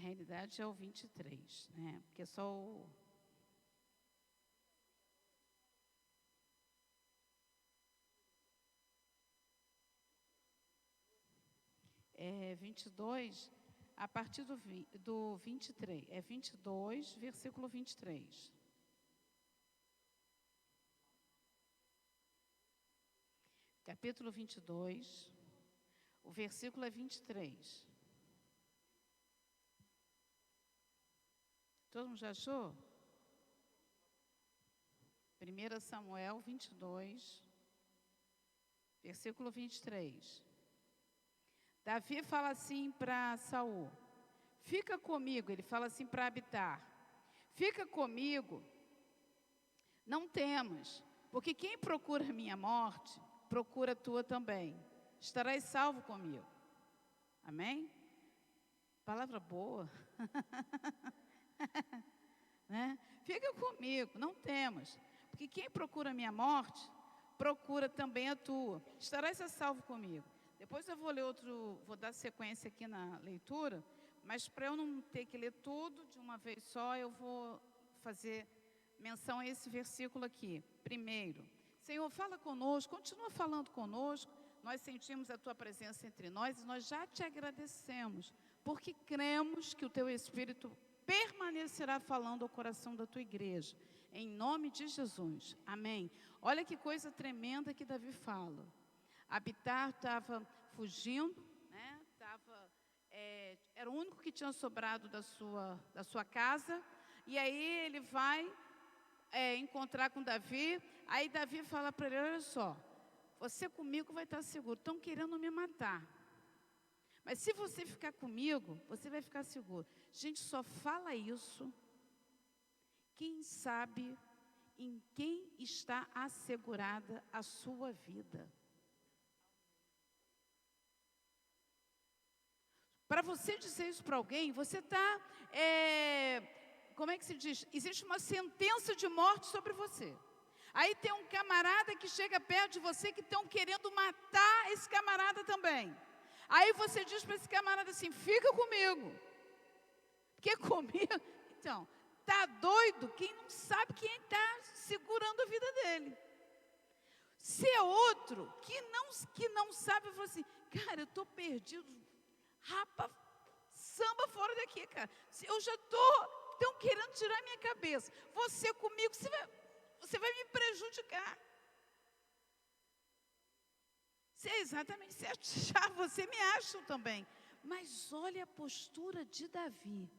realidade é o 23, né? Porque é só o... 22, a partir do 23. É 22, versículo 23. Capítulo 22, o versículo é 23. Todo mundo já achou? 1 Samuel 22, versículo 23. Davi fala assim para Saul: fica comigo, ele fala assim para Abitar: fica comigo, não temas, porque quem procura a minha morte, procura a tua também. Estarás salvo comigo. Amém? Palavra boa. Né? Fica comigo, não temas, porque quem procura a minha morte, procura também a tua. Estarás a salvo comigo. Depois eu vou ler vou dar sequência aqui na leitura, mas para eu não ter que ler tudo de uma vez só, eu vou fazer menção a esse versículo aqui. Primeiro, Senhor, fala conosco, continua falando conosco. Nós sentimos a tua presença entre nós e nós já te agradecemos, porque cremos que o teu Espírito permanecerá falando ao coração da tua igreja, em nome de Jesus, amém. Olha que coisa tremenda que Davi fala. Abitar estava fugindo, né? Era o único que tinha sobrado da sua casa, e aí ele vai encontrar com Davi. Aí Davi fala para ele: olha só, você comigo vai estar seguro, estão querendo me matar, mas se você ficar comigo, você vai ficar seguro. Gente, só fala isso quem sabe em quem está assegurada a sua vida. Para você dizer isso para alguém, você está, como é que se diz? Existe uma sentença de morte sobre você. Aí tem um camarada que chega perto de você que estão querendo matar esse camarada também. Aí você diz para esse camarada assim: fica comigo. Porque comigo... Então, tá doido quem não sabe quem está segurando a vida dele. Se é outro que não sabe, eu falo assim: cara, eu estou perdido. Rapa, samba fora daqui, cara. Eu já estão querendo tirar minha cabeça. Você comigo, você vai me prejudicar. Se é exatamente certo, já você me acha também. Mas olha a postura de Davi.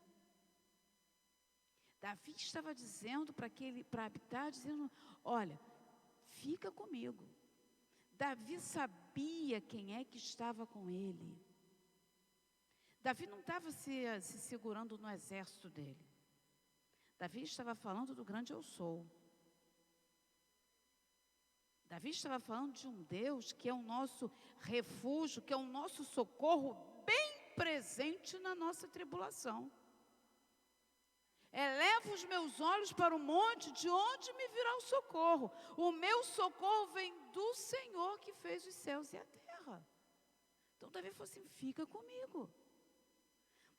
Davi estava dizendo para Abitar, dizendo: olha, fica comigo. Davi sabia quem é que estava com ele. Davi não estava se segurando no exército dele. Davi estava falando do grande eu sou. Davi estava falando de um Deus que é o nosso refúgio, que é o nosso socorro bem presente na nossa tribulação. Eleva os meus olhos para o monte, de onde me virá o socorro. O meu socorro vem do Senhor que fez os céus e a terra. Então Davi falou assim: fica comigo.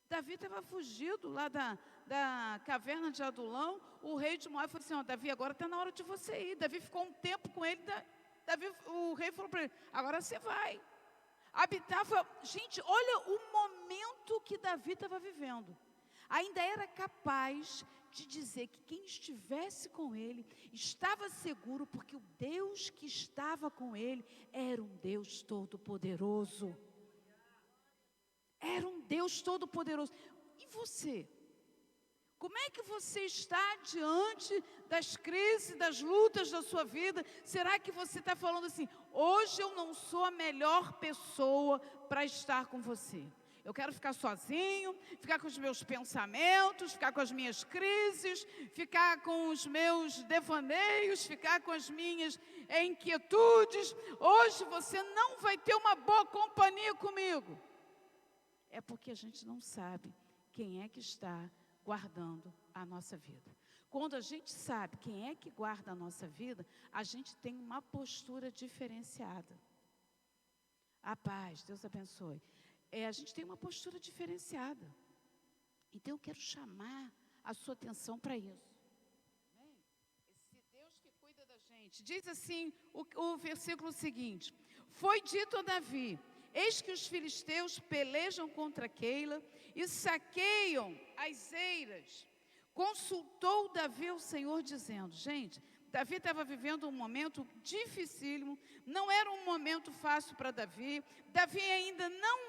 Davi estava fugido lá da caverna de Adulão. O rei de Moabe falou assim: Davi, agora está na hora de você ir. Davi ficou um tempo com ele. O rei falou para ele: agora você vai. Abitar foi... Gente, olha o momento que Davi estava vivendo. Ainda era capaz de dizer que quem estivesse com ele estava seguro, porque o Deus que estava com ele era um Deus todo-poderoso. Era um Deus todo-poderoso. E você? Como é que você está diante das crises, das lutas da sua vida? Será que você está falando assim: hoje eu não sou a melhor pessoa para estar com você? Eu quero ficar sozinho, ficar com os meus pensamentos, ficar com as minhas crises, ficar com os meus devaneios, ficar com as minhas inquietudes. Hoje você não vai ter uma boa companhia comigo. É porque a gente não sabe quem é que está guardando a nossa vida. Quando a gente sabe quem é que guarda a nossa vida, a gente tem uma postura diferenciada. A paz, Deus abençoe. A gente tem uma postura diferenciada. Então eu quero chamar a sua atenção para isso. Esse Deus que cuida da gente. Diz assim o versículo seguinte: foi dito a Davi: eis que os filisteus pelejam contra Keila e saqueiam as eiras. Consultou Davi o Senhor dizendo, gente, Davi estava vivendo um momento dificílimo, não era um momento fácil para Davi. Davi ainda não,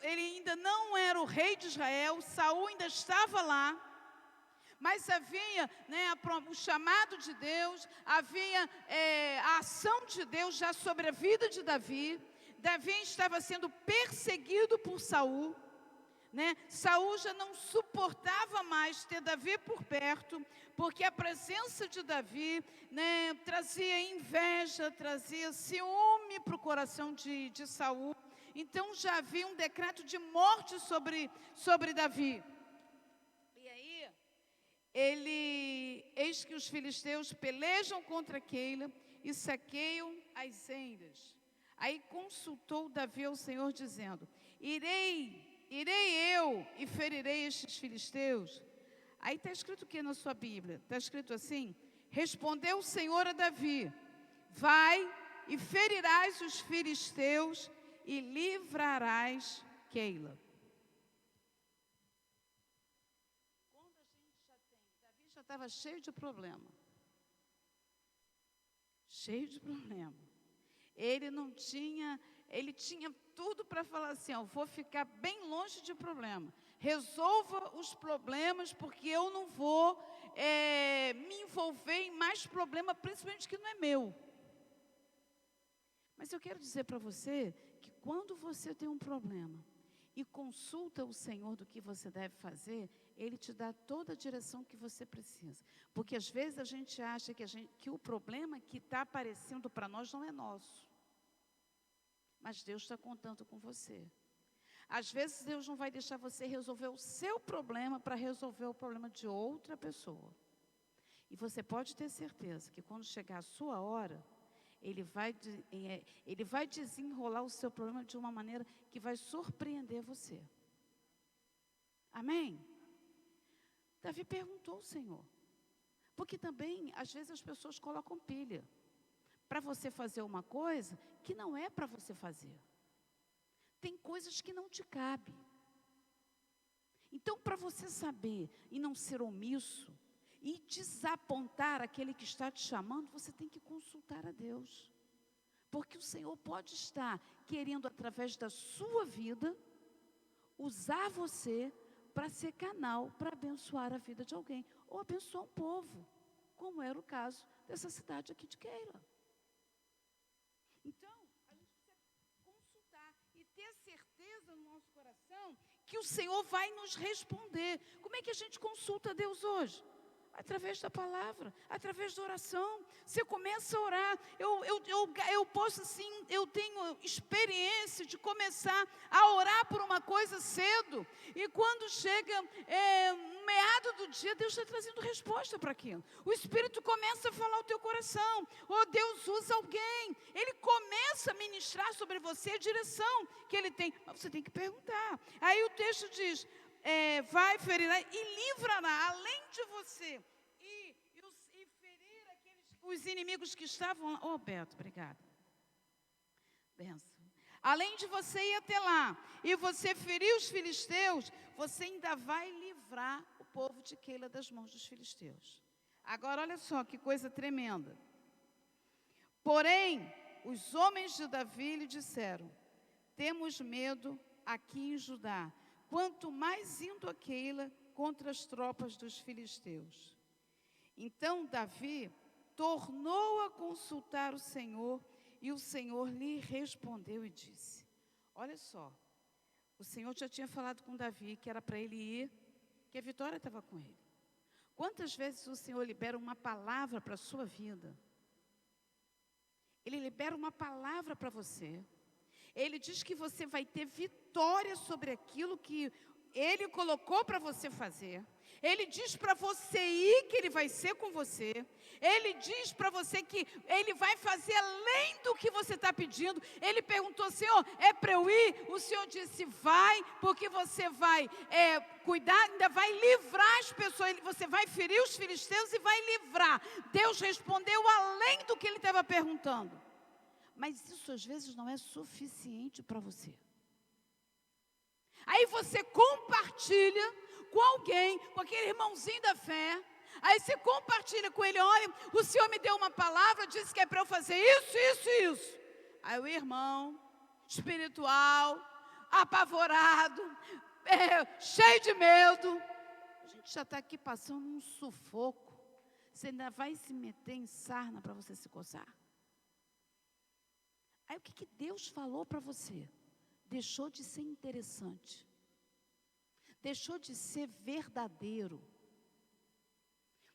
ele ainda não era o rei de Israel, Saul ainda estava lá. Mas havia o chamado de Deus, havia a ação de Deus já sobre a vida de Davi. Davi estava sendo perseguido por Saul. Saul já não suportava mais ter Davi por perto, porque a presença de Davi trazia inveja, trazia ciúme para o coração de Saul. Então já havia um decreto de morte sobre Davi. E aí, eis que os filisteus pelejam contra Keila e saqueiam as eiras. Aí consultou Davi ao Senhor dizendo, irei eu e ferirei estes filisteus. Aí está escrito o que na sua Bíblia? Está escrito assim: respondeu o Senhor a Davi, vai e ferirás os filisteus e livrarás Keila. Quando a gente Davi já estava cheio de problema. Cheio de problema. Ele tinha tudo para falar assim, vou ficar bem longe de problema. Resolva os problemas, porque eu não vou me envolver em mais problema, principalmente que não é meu. Mas eu quero dizer para você que quando você tem um problema e consulta o Senhor do que você deve fazer, Ele te dá toda a direção que você precisa. Porque às vezes a gente acha que o problema que está aparecendo para nós não é nosso. Mas Deus está contando com você. Às vezes Deus não vai deixar você resolver o seu problema para resolver o problema de outra pessoa. E você pode ter certeza que quando chegar a sua hora, Ele vai desenrolar o seu problema de uma maneira que vai surpreender você. Amém? Davi perguntou ao Senhor. Porque também, às vezes, as pessoas colocam pilha para você fazer uma coisa que não é para você fazer. Tem coisas que não te cabem. Então, para você saber e não ser omisso e desapontar aquele que está te chamando, você tem que consultar a Deus. Porque o Senhor pode estar querendo, através da sua vida, usar você para ser canal, para abençoar a vida de alguém, ou abençoar um povo, como era o caso dessa cidade aqui de Keila. Então, a gente precisa consultar e ter certeza no nosso coração que o Senhor vai nos responder. Como é que a gente consulta a Deus hoje? Através da palavra, através da oração. Você começa a orar. Eu posso assim, eu tenho experiência de começar a orar por uma coisa cedo. E quando chega no meado do dia, Deus está trazendo resposta para aquilo. O Espírito começa a falar ao teu coração. Ou Deus usa alguém. Ele começa a ministrar sobre você a direção que Ele tem. Mas você tem que perguntar. Aí o texto diz... vai ferir e livrará, além de você, e ferir os inimigos que estavam lá. Beto, obrigada. Benção. Além de você ir até lá, e você ferir os filisteus, você ainda vai livrar o povo de Keila das mãos dos filisteus. Agora, olha só que coisa tremenda. Porém, os homens de Davi lhe disseram, temos medo aqui em Judá, quanto mais indo a Keila contra as tropas dos filisteus. Então Davi tornou a consultar o Senhor, e o Senhor lhe respondeu e disse, olha só, o Senhor já tinha falado com Davi que era para ele ir, que a vitória estava com ele. Quantas vezes o Senhor libera uma palavra para a sua vida? Ele libera uma palavra para você. Ele diz que você vai ter vitória sobre aquilo que Ele colocou para você fazer. Ele diz para você ir que Ele vai ser com você. Ele diz para você que Ele vai fazer além do que você está pedindo. Ele perguntou, Senhor, é para eu ir? O Senhor disse, vai, porque você vai cuidar, ainda vai livrar as pessoas. Você vai ferir os filisteus e vai livrar. Deus respondeu além do que Ele estava perguntando. Mas isso às vezes não é suficiente para você. Aí você compartilha com alguém, com aquele irmãozinho da fé. Aí você compartilha com ele, olha, o Senhor me deu uma palavra, disse que é para eu fazer isso, isso e isso. Aí o irmão, espiritual, apavorado, cheio de medo. A gente já está aqui passando um sufoco. Você ainda vai se meter em sarna para você se coçar? Aí o que Deus falou para você? Deixou de ser interessante. Deixou de ser verdadeiro.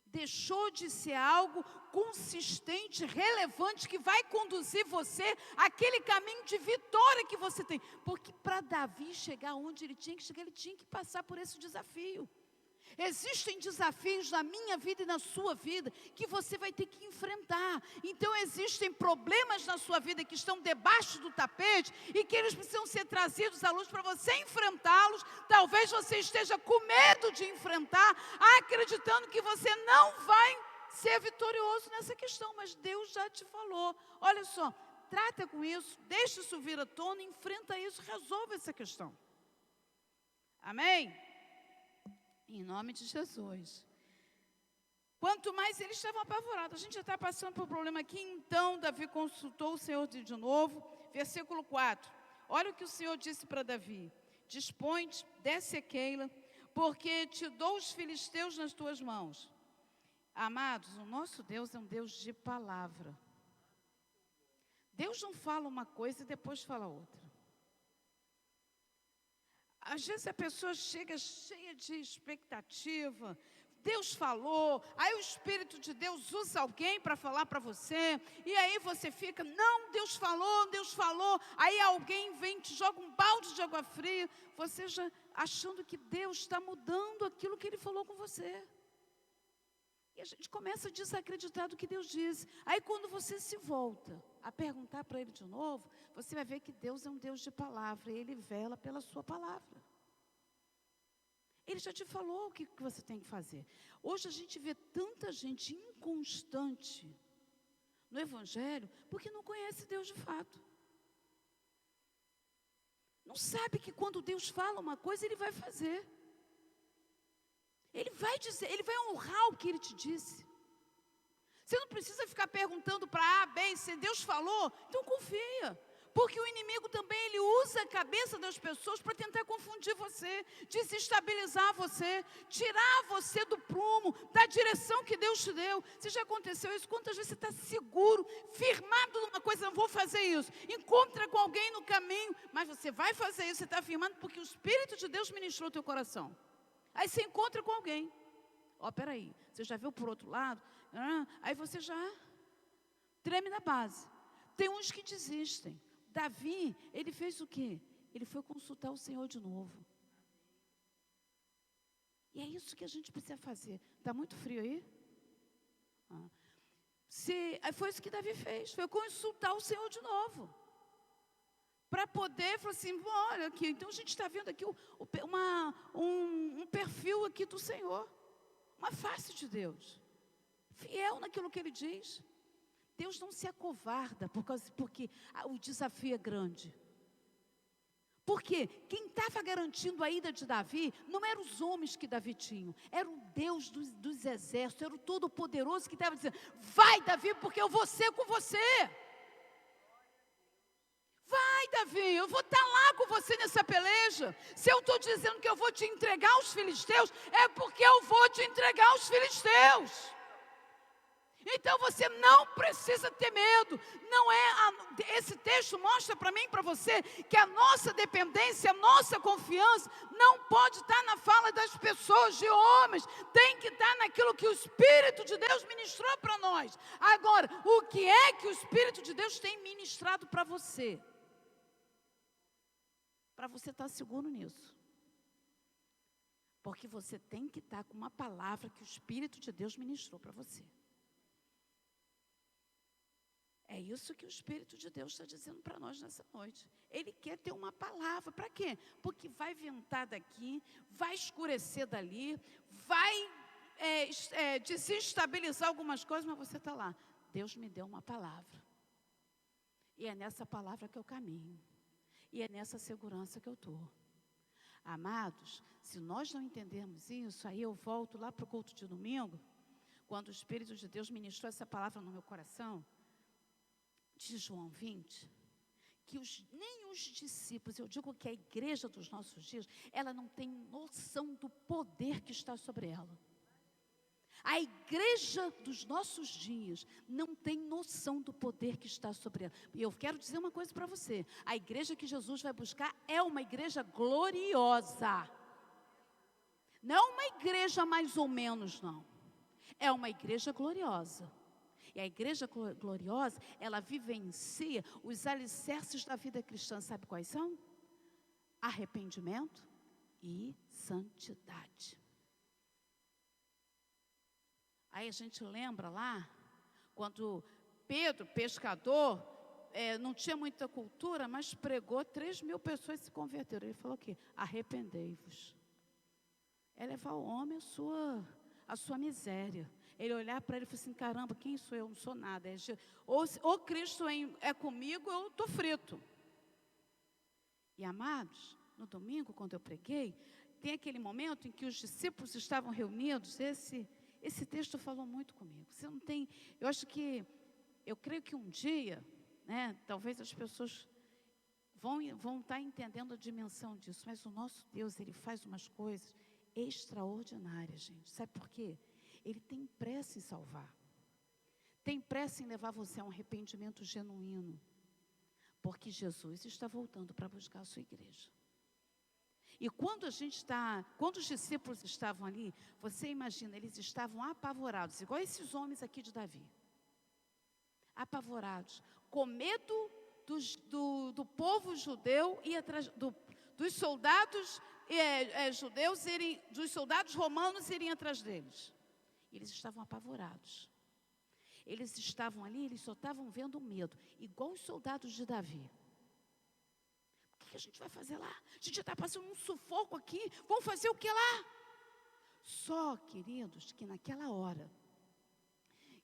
Deixou de ser algo consistente, relevante, que vai conduzir você àquele caminho de vitória que você tem. Porque para Davi chegar onde ele tinha que chegar, ele tinha que passar por esse desafio. Existem desafios na minha vida e na sua vida que você vai ter que enfrentar. Então existem problemas na sua vida que estão debaixo do tapete e que eles precisam ser trazidos à luz para você enfrentá-los. Talvez você esteja com medo de enfrentar, acreditando que você não vai ser vitorioso nessa questão, mas Deus já te falou. Olha só, trata com isso, deixa isso vir à tona, enfrenta isso, resolve essa questão. Amém? Em nome de Jesus. Quanto mais eles estavam apavorados. A gente já está passando por um problema aqui. Então Davi consultou o Senhor de novo. Versículo 4. Olha o que o Senhor disse para Davi. Dispõe-te, desce a Keila, porque te dou os filisteus nas tuas mãos. Amados, o nosso Deus é um Deus de palavra. Deus não fala uma coisa e depois fala outra. Às vezes a pessoa chega cheia de expectativa. Deus falou, aí o Espírito de Deus usa alguém para falar para você, e aí você fica, não, Deus falou, aí alguém vem e te joga um balde de água fria, você já achando que Deus está mudando aquilo que Ele falou com você. E a gente começa a desacreditar do que Deus disse. Aí quando você se volta a perguntar para Ele de novo, você vai ver que Deus é um Deus de palavra, e Ele vela pela sua palavra. Ele já te falou o que você tem que fazer. Hoje a gente vê tanta gente inconstante no Evangelho, porque não conhece Deus de fato. Não sabe que quando Deus fala uma coisa, Ele vai fazer. Ele vai dizer, Ele vai honrar o que Ele te disse. Você não precisa ficar perguntando para A, B e C. Deus falou, então confia. Porque o inimigo também, ele usa a cabeça das pessoas para tentar confundir você, desestabilizar você, tirar você do prumo, da direção que Deus te deu. Se já aconteceu isso, quantas vezes você está seguro, firmado numa coisa, não vou fazer isso. Encontra com alguém no caminho, mas você vai fazer isso, você está firmado porque o Espírito de Deus ministrou o teu coração. Aí você encontra com alguém. Peraí, você já viu por outro lado? Aí você já treme na base. Tem uns que desistem. Davi, ele fez o quê? Ele foi consultar o Senhor de novo. E é isso que a gente precisa fazer. Está muito frio aí? Foi isso que Davi fez. Foi consultar o Senhor de novo. Para poder, falar assim, olha aqui, então a gente está vendo aqui um perfil aqui do Senhor. Uma face de Deus. Fiel naquilo que Ele diz. Deus não se acovarda porque o desafio é grande. Porque quem estava garantindo a ida de Davi não eram os homens que Davi tinha, era o Deus dos exércitos, era o Todo-Poderoso que estava dizendo, vai Davi, porque eu vou ser com você. Vai Davi, eu vou estar lá com você nessa peleja. Se eu estou dizendo que eu vou te entregar aos filisteus, é porque eu vou te entregar aos filisteus. Então você não precisa ter medo. Esse texto mostra para mim e para você que a nossa dependência, a nossa confiança não pode estar na fala das pessoas, de homens. Tem que estar naquilo que o Espírito de Deus ministrou para nós. Agora, o que é que o Espírito de Deus tem ministrado para você? Para você estar seguro nisso. Porque você tem que estar com uma palavra que o Espírito de Deus ministrou para você. É isso que o Espírito de Deus está dizendo para nós nessa noite. Ele quer ter uma palavra. Para quê? Porque vai ventar daqui, vai escurecer dali, vai desestabilizar algumas coisas, mas você está lá. Deus me deu uma palavra. E é nessa palavra que eu caminho. E é nessa segurança que eu estou. Amados, se nós não entendermos isso, aí eu volto lá para o culto de domingo, quando o Espírito de Deus ministrou essa palavra no meu coração, de João 20, que nem os discípulos, eu digo que a igreja dos nossos dias, ela não tem noção do poder que está sobre ela. A igreja dos nossos dias não tem noção do poder que está sobre ela. E eu quero dizer uma coisa para você. A igreja que Jesus vai buscar é uma igreja gloriosa. Não é uma igreja mais ou menos, não. É uma igreja gloriosa. E a igreja gloriosa, ela vivencia os alicerces da vida cristã. Sabe quais são? Arrependimento e santidade. Aí a gente lembra lá, quando Pedro, pescador, não tinha muita cultura, mas pregou, 3.000 pessoas se converteram. Ele falou o quê? Arrependei-vos. É levar o homem a sua miséria. Ele olhar para ele e falar assim, caramba, quem sou eu? Não sou nada. Ou Cristo é comigo, eu estou frito. E amados, no domingo, quando eu preguei, tem aquele momento em que os discípulos estavam reunidos. Esse texto falou muito comigo. Você não tem, eu creio que um dia, né, talvez as pessoas vão estar entendendo a dimensão disso, mas o nosso Deus, Ele faz umas coisas extraordinárias, gente. Sabe por quê? Ele tem pressa em salvar. Tem pressa em levar você a um arrependimento genuíno. Porque Jesus está voltando para buscar a sua igreja. E quando os discípulos estavam ali, você imagina, eles estavam apavorados, igual esses homens aqui de Davi. Apavorados, com medo do povo judeu ir atrás, dos soldados judeus dos soldados romanos irem atrás deles. Eles estavam apavorados. Eles estavam ali, eles só estavam vendo medo, igual os soldados de Davi. O que a gente vai fazer lá? A gente está passando um sufoco aqui, vamos fazer o que lá? Só, queridos, que naquela hora,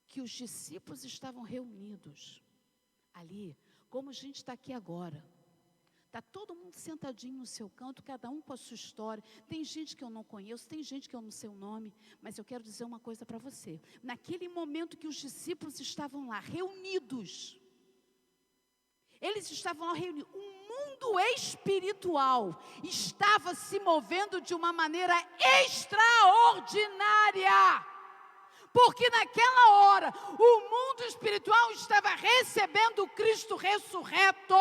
que os discípulos estavam reunidos, ali, como a gente está aqui agora, está todo mundo sentadinho no seu canto, cada um com a sua história. Tem gente que eu não conheço, tem gente que eu não sei o nome, mas eu quero dizer uma coisa para você. Naquele momento que os discípulos estavam lá, reunidos, eles estavam lá reunidos, o mundo espiritual estava se movendo de uma maneira extraordinária. Porque naquela hora, o mundo espiritual estava recebendo o Cristo ressurreto.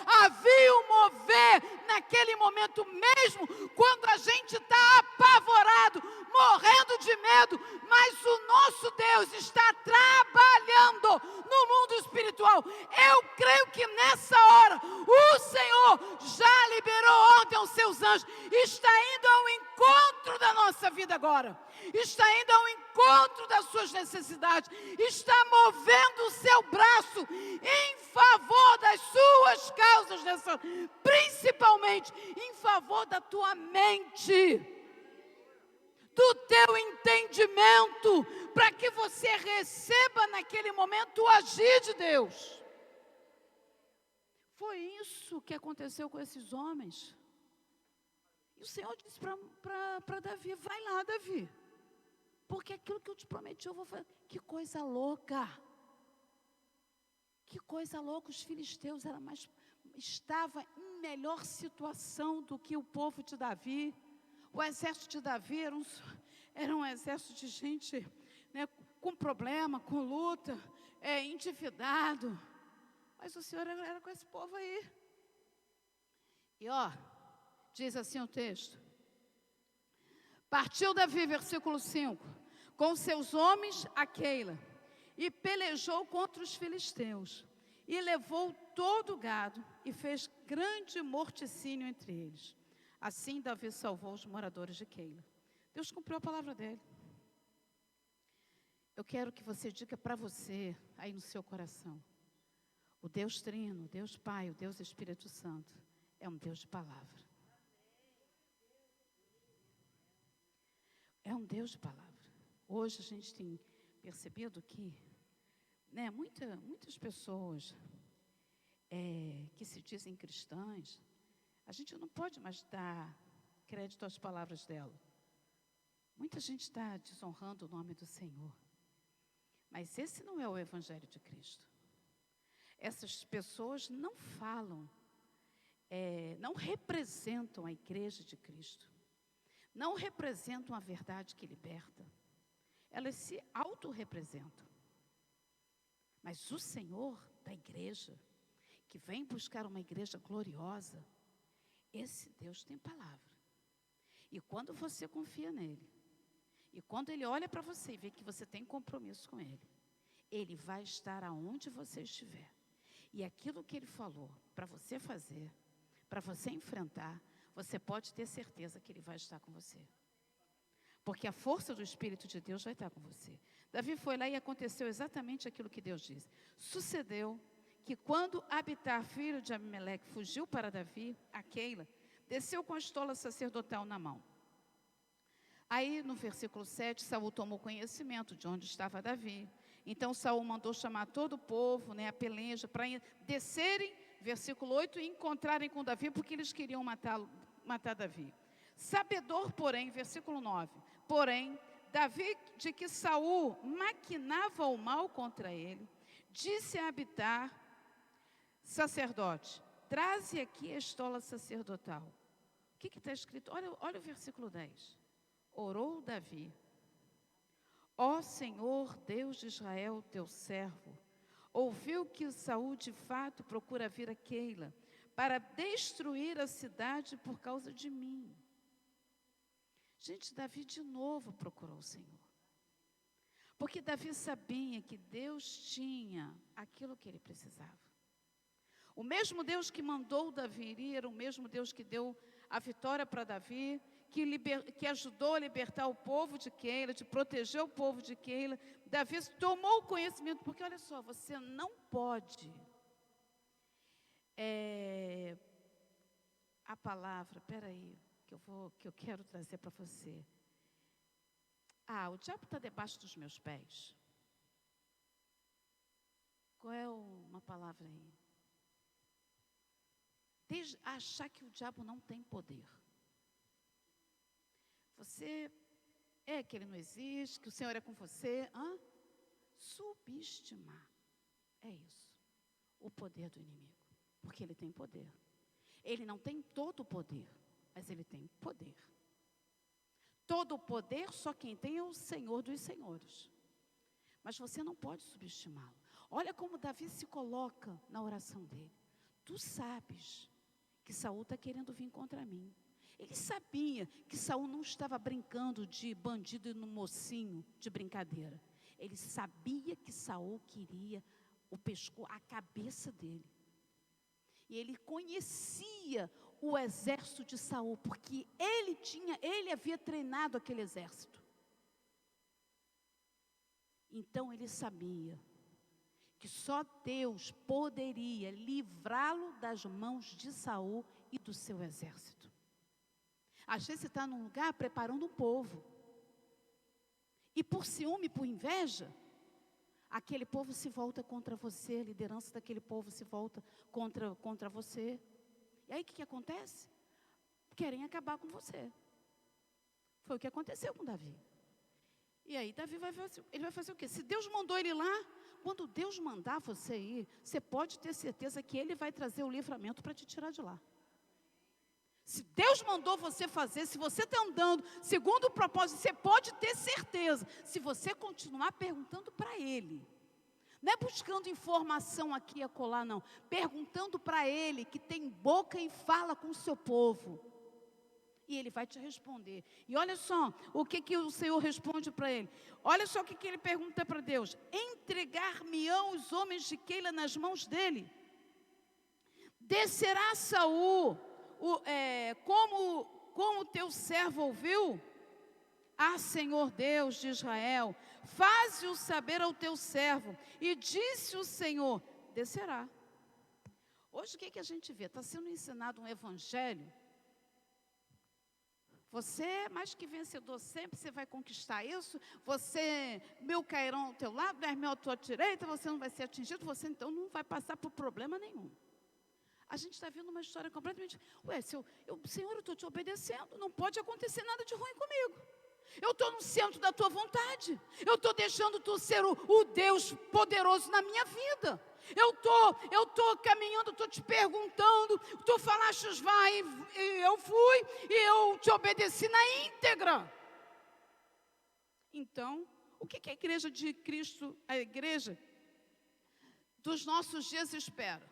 Havia um mover naquele momento mesmo, quando a gente está apavorado, morrendo de medo. Mas o nosso Deus está trabalhando no mundo espiritual. Eu creio que nessa hora, o Senhor já liberou ontem os seus anjos. Está indo ao encontro da nossa vida agora. Está indo ao encontro das suas necessidades, está movendo o seu braço em favor das suas causas, principalmente em favor da tua mente, do teu entendimento, para que você receba naquele momento o agir de Deus. Foi isso que aconteceu com esses homens. E o Senhor disse para Davi, vai lá, Davi. Porque aquilo que eu te prometi, eu vou fazer. Que coisa louca. Que coisa louca. Os filisteus estavam em melhor situação do que o povo de Davi. O exército de Davi era um exército de gente, né, com problema, com luta, endividado. Mas o Senhor era com esse povo aí. E diz assim o texto. Partiu Davi, versículo 5, com seus homens a Keila, e pelejou contra os filisteus, e levou todo o gado, e fez grande morticínio entre eles. Assim Davi salvou os moradores de Keila. Deus cumpriu a palavra dele. Eu quero que você diga para você, aí no seu coração, o Deus Trino, o Deus Pai, o Deus Espírito Santo, é um Deus de palavra. É um Deus de palavra. Hoje a gente tem percebido que, né, muitas pessoas que se dizem cristãs, a gente não pode mais dar crédito às palavras dela. Muita gente está desonrando o nome do Senhor. Mas esse não é o Evangelho de Cristo. Essas pessoas não falam, não representam a igreja de Cristo. Não representam a verdade que liberta. Elas se autorrepresentam. Mas o Senhor da igreja, que vem buscar uma igreja gloriosa, esse Deus tem palavra. E quando você confia nele, e quando ele olha para você e vê que você tem compromisso com ele, ele vai estar aonde você estiver. E aquilo que ele falou para você fazer, para você enfrentar, você pode ter certeza que ele vai estar com você. Porque a força do Espírito de Deus vai estar com você. Davi foi lá e aconteceu exatamente aquilo que Deus disse. Sucedeu que quando Abitar, filho de Abimeleque, fugiu para Davi, a Keila, desceu com a estola sacerdotal na mão. Aí, no versículo 7, Saul tomou conhecimento de onde estava Davi. Então, Saul mandou chamar todo o povo, a peleja, para descerem, versículo 8, e encontrarem com Davi, porque eles queriam matar Davi. Sabedor, porém, versículo 9, porém, Davi, de que Saul maquinava o mal contra ele, disse a Abitar, sacerdote, traze aqui a estola sacerdotal. O que está escrito? Olha o versículo 10. Orou Davi, ó Senhor, Deus de Israel, teu servo, ouviu que Saul de fato procura vir a Keila, para destruir a cidade por causa de mim. Gente, Davi de novo procurou o Senhor. Porque Davi sabia que Deus tinha aquilo que ele precisava. O mesmo Deus que mandou Davi ir, era o mesmo Deus que deu a vitória para Davi, que ajudou a libertar o povo de Keila, de proteger o povo de Keila. Davi tomou conhecimento, porque olha só, você não pode... a palavra, peraí, que eu quero trazer para você. O diabo está debaixo dos meus pés. Qual é uma palavra aí? Achar que o diabo não tem poder. Você que ele não existe, que o Senhor é com você. Subestimar. É isso. O poder do inimigo. Porque ele tem poder. Ele não tem todo o poder, mas ele tem poder. Todo o poder só quem tem é o Senhor dos senhores. Mas você não pode subestimá-lo. Olha como Davi se coloca na oração dele. Tu sabes que Saul está querendo vir contra mim. Ele sabia que Saul não estava brincando de bandido e no mocinho de brincadeira. Ele sabia que Saul queria a cabeça dele. E ele conhecia o exército de Saul, porque ele havia treinado aquele exército. Então ele sabia que só Deus poderia livrá-lo das mãos de Saul e do seu exército. Às vezes você está num lugar preparando um povo. E por ciúme, por inveja, aquele povo se volta contra você, a liderança daquele povo se volta contra você. E aí o que acontece? Querem acabar com você. Foi o que aconteceu com Davi. E aí Davi vai fazer o quê? Se Deus mandou ele lá, quando Deus mandar você ir, você pode ter certeza que ele vai trazer o livramento para te tirar de lá. Se Deus mandou você fazer, se você está andando segundo o propósito, você pode ter certeza, se você continuar perguntando para Ele. Não é buscando informação aqui e acolá, não. Perguntando para Ele, que tem boca e fala com o seu povo. E Ele vai te responder. E olha só o que o Senhor responde para ele. Olha só o que ele pergunta para Deus. Entregar-me-ão os homens de Keila nas mãos dele? Descerá Saul... como teu servo ouviu, Ah, Senhor Deus de Israel, faze-o saber ao teu servo. E disse o Senhor, descerá. Hoje o que a gente vê? Está sendo ensinado um evangelho. Você é mais que vencedor sempre, você vai conquistar isso. Você, mil cairão ao teu lado, 10.000 à tua direita, você não vai ser atingido, você então não vai passar por problema nenhum. A gente está vendo uma história completamente... Senhor, eu estou te obedecendo, não pode acontecer nada de ruim comigo. Eu estou no centro da tua vontade. Eu estou deixando tu ser o Deus poderoso na minha vida. Eu estou caminhando, estou te perguntando. Tu falaste, vai, e eu fui, e eu te obedeci na íntegra. Então, o que a igreja de Cristo, a igreja dos nossos dias espera?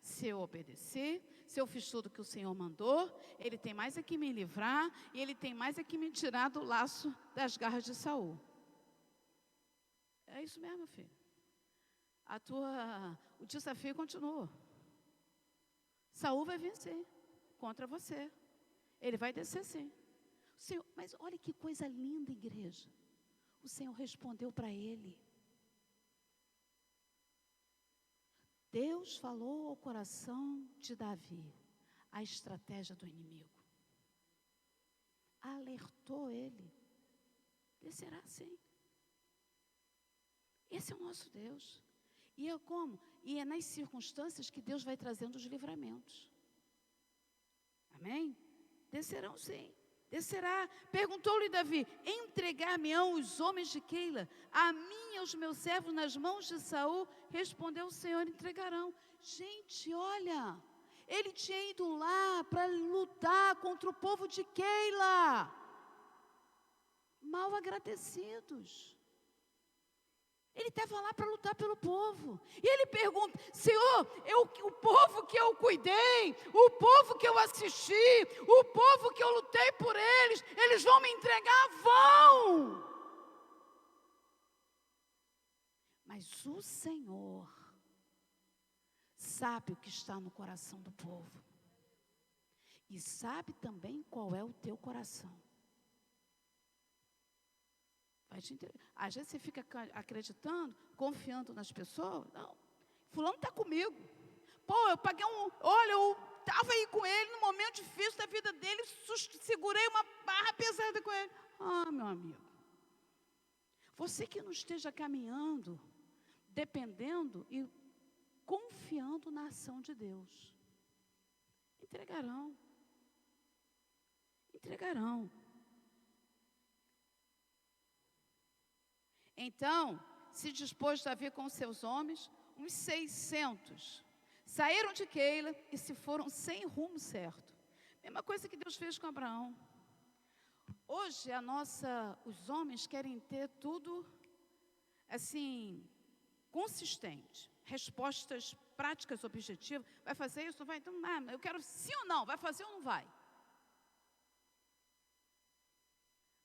Se eu obedecer, se eu fiz tudo que o Senhor mandou, Ele tem mais é que me livrar, e Ele tem mais é que me tirar do laço das garras de Saul. É isso mesmo, filho. O desafio continua. Saul vai vencer contra você. Ele vai descer sim. Senhor, mas olha que coisa linda, igreja. O Senhor respondeu para ele. Deus falou ao coração de Davi a estratégia do inimigo. Alertou ele. Descerá sim. Esse é o nosso Deus. E é como? E é nas circunstâncias que Deus vai trazendo os livramentos. Amém? Descerão sim. Descerá. Perguntou-lhe Davi, entregar-me-ão os homens de Keila, a mim e aos meus servos nas mãos de Saul? Respondeu o Senhor, entregarão. Gente, olha, ele tinha ido lá para lutar contra o povo de Keila. Mal agradecidos. Ele estava lá para lutar pelo povo. E ele pergunta, Senhor, o povo que eu cuidei, o povo que eu assisti, o povo que eu lutei por eles vão me entregar? Vão! Mas o Senhor sabe o que está no coração do povo. E sabe também qual é o teu coração. Às vezes você fica acreditando, confiando nas pessoas. Não, fulano está comigo. Pô, eu paguei olha, eu estava aí com ele no momento difícil da vida dele, segurei uma barra pesada com ele. Ah, meu amigo, você que não esteja caminhando, dependendo e confiando na ação de Deus, entregarão. Entregarão. Então, se dispôs Davi com seus homens, uns 600, saíram de Keila e se foram sem rumo certo. Mesma coisa que Deus fez com Abraão. Hoje, os homens querem ter tudo, assim, consistente. Respostas práticas, objetivas. Vai fazer isso? Não vai? Então, eu quero sim ou não. Vai fazer ou não vai?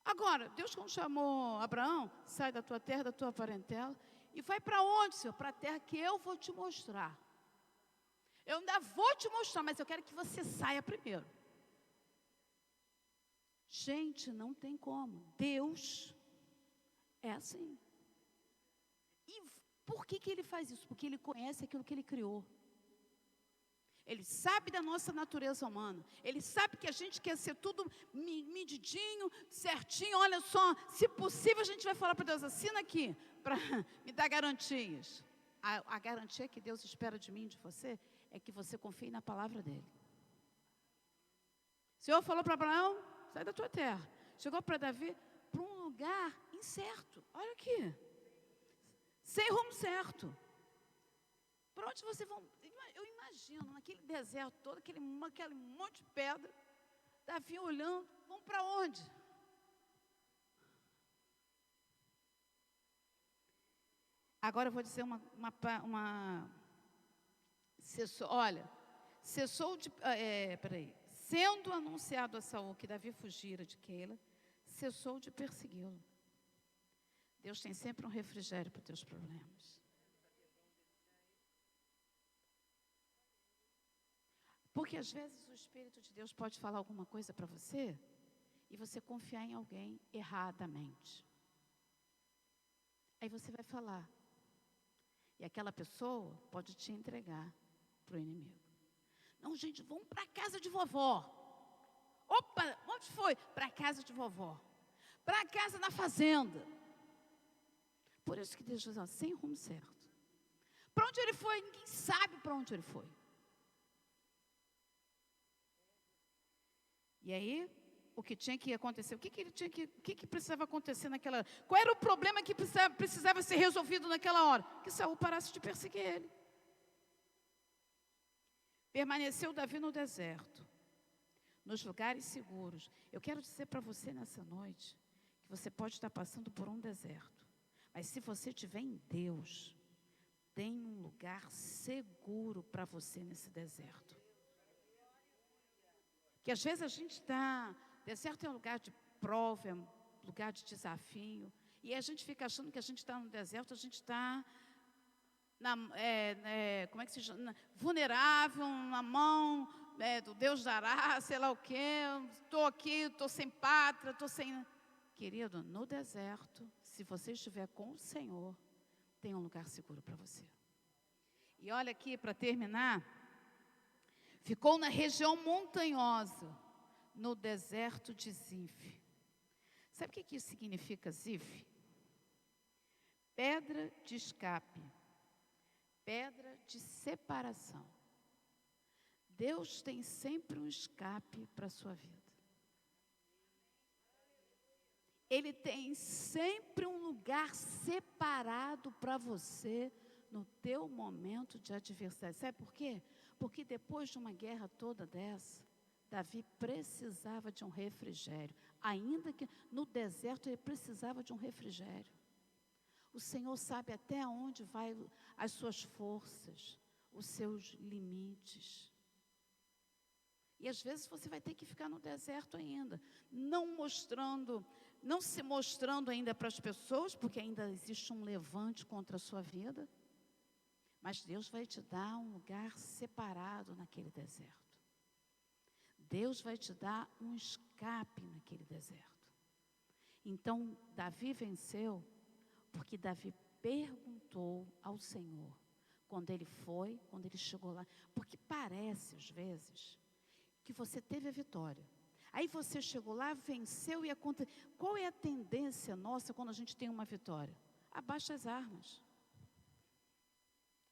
Agora, Deus quando chamou Abraão, sai da tua terra, da tua parentela, e vai para onde, Senhor? Para a terra que eu vou te mostrar. Eu ainda vou te mostrar, mas eu quero que você saia primeiro. Gente, não tem como. Deus é assim. E por que Ele faz isso? Porque Ele conhece aquilo que Ele criou. Ele sabe da nossa natureza humana. Ele sabe que a gente quer ser tudo medidinho, certinho. Olha só, se possível a gente vai falar para Deus, assina aqui, para me dar garantias. A garantia que Deus espera de mim e de você, é que você confie na palavra dEle. O Senhor falou para Abraão, sai da tua terra. Chegou para Davi, para um lugar incerto. Olha aqui, sem rumo certo. Para onde vocês vão? Eu imagino, naquele deserto todo, aquele monte de pedra, Davi olhando, vão para onde? Agora eu vou dizer sendo anunciado a Saul que Davi fugira de Keila, cessou de persegui-lo. Deus tem sempre um refrigério para os teus problemas. Porque às vezes o Espírito de Deus pode falar alguma coisa para você, e você confiar em alguém erradamente. Aí você vai falar. E aquela pessoa pode te entregar para o inimigo. Não, gente, vamos para a casa de vovó. Opa, onde foi? Para a casa de vovó. Para a casa na fazenda. Por isso que Deus diz, sem rumo certo. Para onde ele foi? Ninguém sabe para onde ele foi. E aí, o que tinha que acontecer? O que precisava acontecer naquela hora? Qual era o problema que precisava ser resolvido naquela hora? Que Saul parasse de perseguir ele. Permaneceu Davi no deserto, nos lugares seguros. Eu quero dizer para você nessa noite, que você pode estar passando por um deserto. Mas se você estiver em Deus, tem um lugar seguro para você nesse deserto. Que às vezes a gente está... Deserto é um lugar de prova, é um lugar de desafio. E a gente fica achando que a gente está no deserto, a gente está como é que se chama? Vulnerável, na mão do Deus dará, sei lá o quê. Estou aqui, estou sem pátria, estou sem... Querido, no deserto, se você estiver com o Senhor, tem um lugar seguro para você. E olha aqui, para terminar, ficou na região montanhosa, no deserto de Zif. Sabe o que isso significa, Zif? Pedra de escape, pedra de separação. Deus tem sempre um escape para a sua vida. Ele tem sempre um lugar separado para você no teu momento de adversidade. Sabe por quê? Porque depois de uma guerra toda dessa, Davi precisava de um refrigério. Ainda que no deserto ele precisava de um refrigério. O Senhor sabe até onde vai as suas forças, os seus limites. E às vezes você vai ter que ficar no deserto ainda, não se mostrando ainda para as pessoas, porque ainda existe um levante contra a sua vida. Mas Deus vai te dar um lugar separado naquele deserto. Deus vai te dar um escape naquele deserto. Então, Davi venceu porque Davi perguntou ao Senhor quando ele chegou lá. Porque parece, às vezes, que você teve a vitória. Aí você chegou lá, venceu e aconteceu. Qual é a tendência nossa quando a gente tem uma vitória? Abaixa as armas.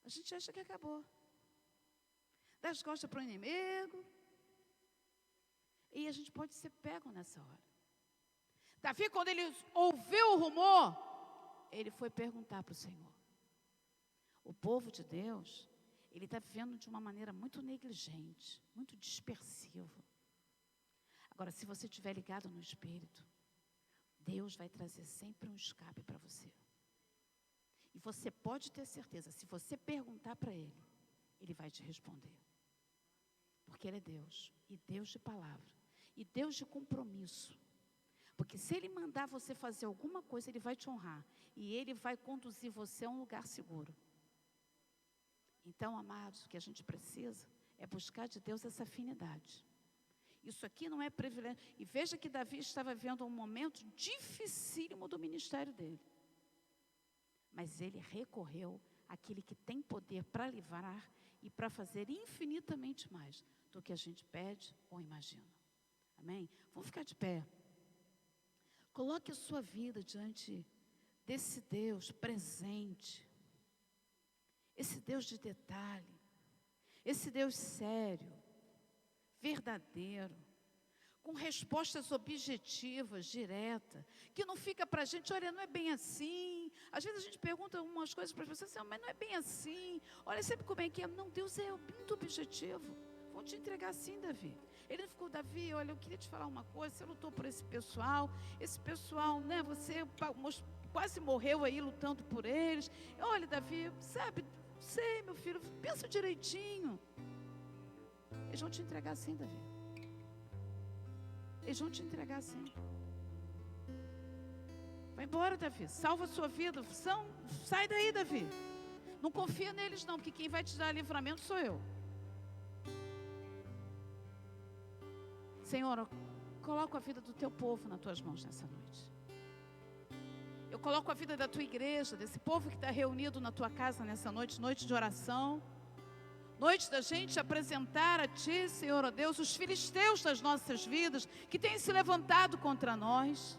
A gente acha que acabou. Dá as costas para o inimigo. E a gente pode ser pego nessa hora. Davi, quando ele ouviu o rumor, ele foi perguntar para o Senhor. O povo de Deus, ele está vivendo de uma maneira muito negligente, muito dispersiva. Agora, se você estiver ligado no Espírito, Deus vai trazer sempre um escape para você. E você pode ter certeza, se você perguntar para Ele, Ele vai te responder. Porque Ele é Deus, e Deus de palavra, e Deus de compromisso. Porque se Ele mandar você fazer alguma coisa, Ele vai te honrar. E Ele vai conduzir você a um lugar seguro. Então, amados, o que a gente precisa é buscar de Deus essa afinidade. Isso aqui não é privilégio. E veja que Davi estava vivendo um momento dificílimo do ministério dele. Mas ele recorreu àquele que tem poder para livrar e para fazer infinitamente mais do que a gente pede ou imagina. Amém? Vamos ficar de pé. Coloque a sua vida diante desse Deus presente. Esse Deus de detalhe. Esse Deus sério, verdadeiro, com respostas objetivas, diretas, que não fica para a gente, olha, não é bem assim. Às vezes a gente pergunta umas coisas para as pessoas, assim, mas não é bem assim. Olha sempre como é que é. Não, Deus é muito objetivo. Vou te entregar assim, Davi. Ele não ficou, Davi, olha, eu queria te falar uma coisa, você lutou por esse pessoal, né, você quase morreu aí lutando por eles. Olha, Davi, sabe, sei, meu filho, pensa direitinho. Eles vão te entregar assim, Davi. Eles vão te entregar assim. Vai embora, Davi. Salva a sua vida. Sai daí, Davi. Não confia neles não, porque quem vai te dar livramento sou eu. Senhor, coloco a vida do teu povo nas tuas mãos nessa noite. Eu coloco a vida da tua igreja, desse povo que está reunido na tua casa nessa noite, noite de oração, noite da gente apresentar a Ti, Senhor, ó Deus, os filisteus das nossas vidas, que têm se levantado contra nós.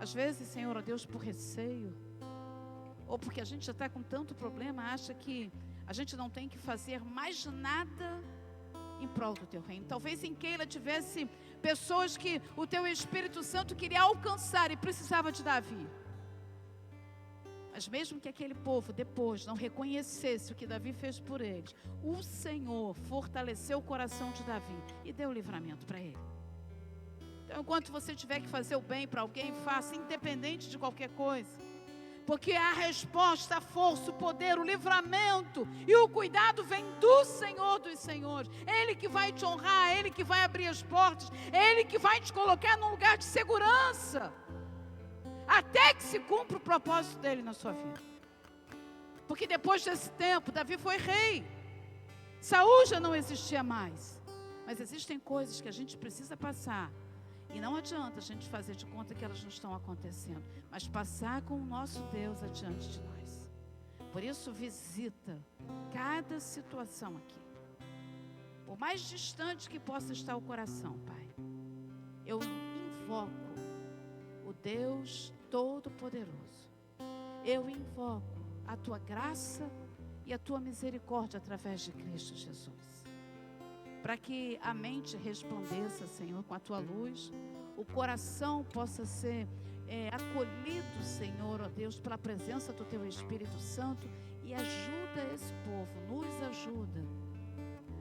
Às vezes, Senhor, ó Deus, por receio, ou porque a gente já está com tanto problema, acha que a gente não tem que fazer mais nada em prol do Teu reino. Talvez em Keila tivesse pessoas que o Teu Espírito Santo queria alcançar e precisava de Davi. Mas mesmo que aquele povo depois não reconhecesse o que Davi fez por eles, o Senhor fortaleceu o coração de Davi e deu livramento para ele. Então, enquanto você tiver que fazer o bem para alguém, faça, independente de qualquer coisa. Porque a resposta, a força, o poder, o livramento e o cuidado vem do Senhor dos Senhores. É Ele que vai te honrar, é Ele que vai abrir as portas, é Ele que vai te colocar num lugar de segurança, até que se cumpra o propósito dEle na sua vida. Porque depois desse tempo, Davi foi rei, Saul já não existia mais. Mas existem coisas que a gente precisa passar. E não adianta a gente fazer de conta que elas não estão acontecendo, mas passar com o nosso Deus adiante de nós. Por isso, visita cada situação aqui. Por mais distante que possa estar o coração, Pai, eu invoco o Deus Todo-Poderoso. Eu invoco a Tua graça e a Tua misericórdia através de Cristo Jesus. Para que a mente resplandeça, Senhor, com a Tua luz, o coração possa ser acolhido, Senhor, ó Deus, pela presença do Teu Espírito Santo, e ajuda esse povo, nos ajuda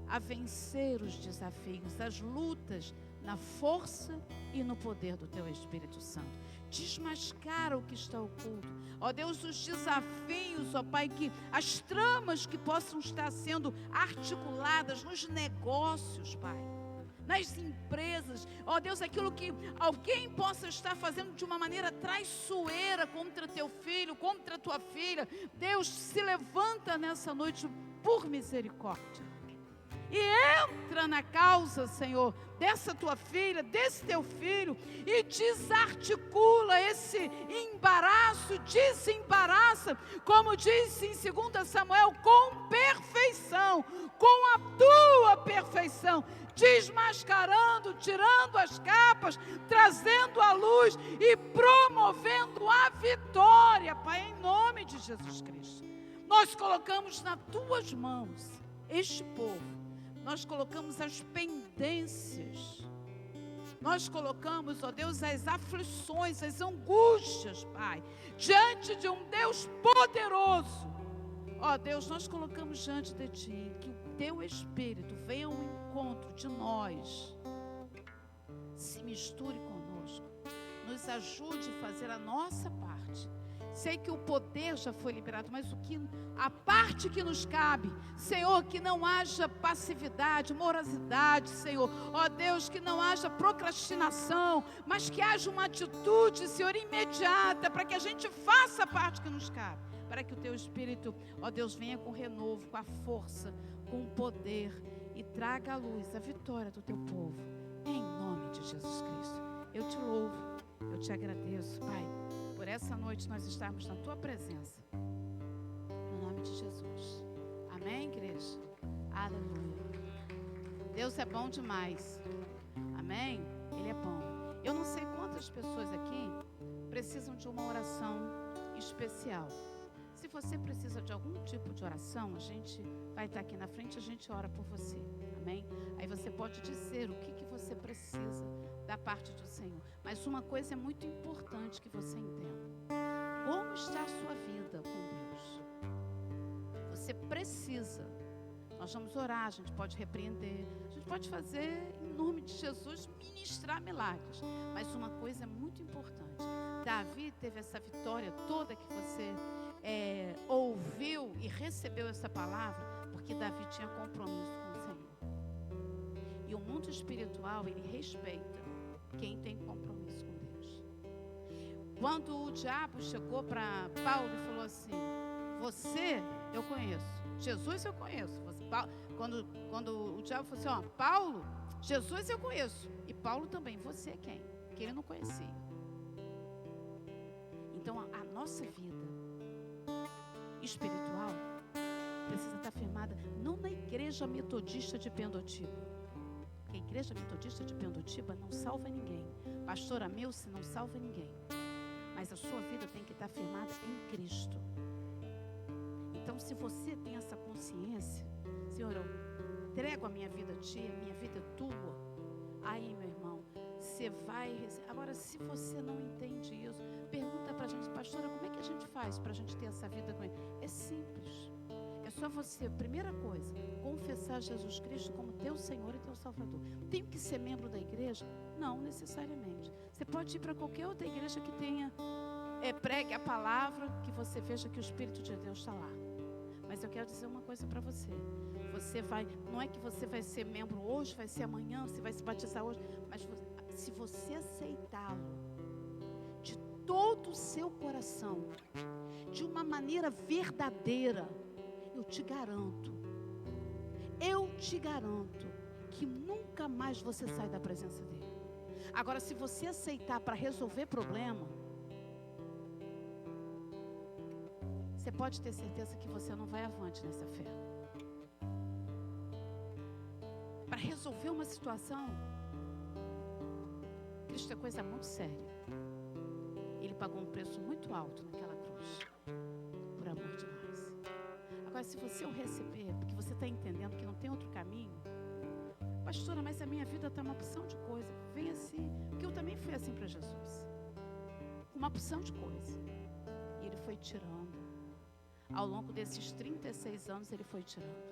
a vencer os desafios, as lutas, na força e no poder do Teu Espírito Santo. Desmascara o que está oculto, ó Deus, os desafios, ó Pai, que as tramas que possam estar sendo articuladas nos negócios, Pai, nas empresas, ó Deus, aquilo que alguém possa estar fazendo de uma maneira traiçoeira contra Teu filho, contra Tua filha. Deus, se levanta nessa noite por misericórdia e entra na causa, Senhor, dessa Tua filha, desse Teu filho, e desarticula esse embaraço, desembaraça, como diz em 2 Samuel, com perfeição, com a Tua perfeição, desmascarando, tirando as capas, trazendo a luz e promovendo a vitória, Pai, em nome de Jesus Cristo. Nós colocamos nas Tuas mãos este povo. Nós colocamos as pendências, nós colocamos, ó Deus, as aflições, as angústias, Pai, diante de um Deus poderoso. Ó Deus, nós colocamos diante de Ti, que o Teu Espírito venha ao encontro de nós, se misture conosco, nos ajude a fazer a nossa parte. Sei que o poder já foi liberado, mas a parte que nos cabe, Senhor, que não haja passividade, morosidade, Senhor, ó Deus, que não haja procrastinação, mas que haja uma atitude, Senhor, imediata, para que a gente faça a parte que nos cabe, para que o Teu Espírito, ó Deus, venha com renovo, com a força, com o poder, e traga a luz, a vitória do Teu povo, em nome de Jesus Cristo. Eu Te louvo, eu Te agradeço, Pai, por essa noite nós estarmos na Tua presença, no nome de Jesus. Amém, igreja? Aleluia. Deus é bom demais. Amém? Ele é bom. Eu não sei quantas pessoas aqui precisam de uma oração especial. Se você precisa de algum tipo de oração, a gente vai estar aqui na frente, a gente ora por você. Amém? Aí você pode dizer o que você precisa da parte do Senhor. Mas uma coisa é muito importante que você entenda. Como está a sua vida com Deus? Você precisa. Nós vamos orar, a gente pode repreender, a gente pode fazer, em nome de Jesus, ministrar milagres. Mas uma coisa é muito importante. Davi teve essa vitória toda que você ouviu e recebeu essa palavra, porque Davi tinha compromisso com o Senhor. E o mundo espiritual, ele respeita quem tem compromisso com Deus. Quando o diabo chegou para Paulo e falou assim: você eu conheço, Jesus eu conheço. Quando o diabo falou assim: ó, Paulo, Jesus eu conheço. E Paulo também. Você é quem? Que ele não conhecia. Então, a nossa vida espiritual precisa estar firmada não na igreja metodista de Pendotiba. Porque a igreja metodista de Pendotiba não salva ninguém. Pastora Milce não salva ninguém. Mas a sua vida tem que estar firmada em Cristo. Então, se você tem essa consciência, Senhor, eu entrego a minha vida a Ti, a minha vida é Tua. Aí, meu irmão, você vai... Agora, se você não entende isso, pergunta pra gente, pastora, como é que a gente faz pra gente ter essa vida com Ele? É simples. É só você, primeira coisa, confessar Jesus Cristo como teu Senhor e teu Salvador. Tem que ser membro da igreja? Não necessariamente. Você pode ir para qualquer outra igreja que tenha, pregue a palavra, que você veja que o Espírito de Deus está lá. Mas eu quero dizer uma coisa para você. Você vai, não é que você vai ser membro hoje, vai ser amanhã, você vai se batizar hoje, mas se você aceitá-lo de todo o seu coração, de uma maneira verdadeira, eu te garanto que nunca mais você sai da presença dele. Agora, se você aceitar para resolver problema, você pode ter certeza que você não vai avante nessa fé. Para resolver uma situação, Cristo é coisa muito séria. Ele pagou um preço muito alto naquela cruz, por amor de nós. Agora, se você o receber, porque você está entendendo que não tem outro caminho, pastora, mas a minha vida está uma opção de coisa. Vem assim, porque eu também fui assim para Jesus. Uma opção de coisa. E ele foi tirando. Ao longo desses 36 anos, ele foi tirando.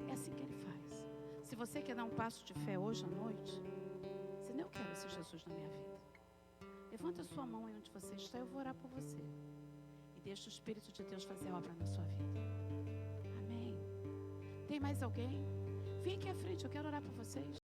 É assim que ele faz. Se você quer dar um passo de fé hoje à noite, você não quer esse Jesus na minha vida. Levanta a sua mão aí onde você está, eu vou orar por você. E deixa o Espírito de Deus fazer obra na sua vida. Amém. Tem mais alguém? Vem aqui à frente, eu quero orar por vocês.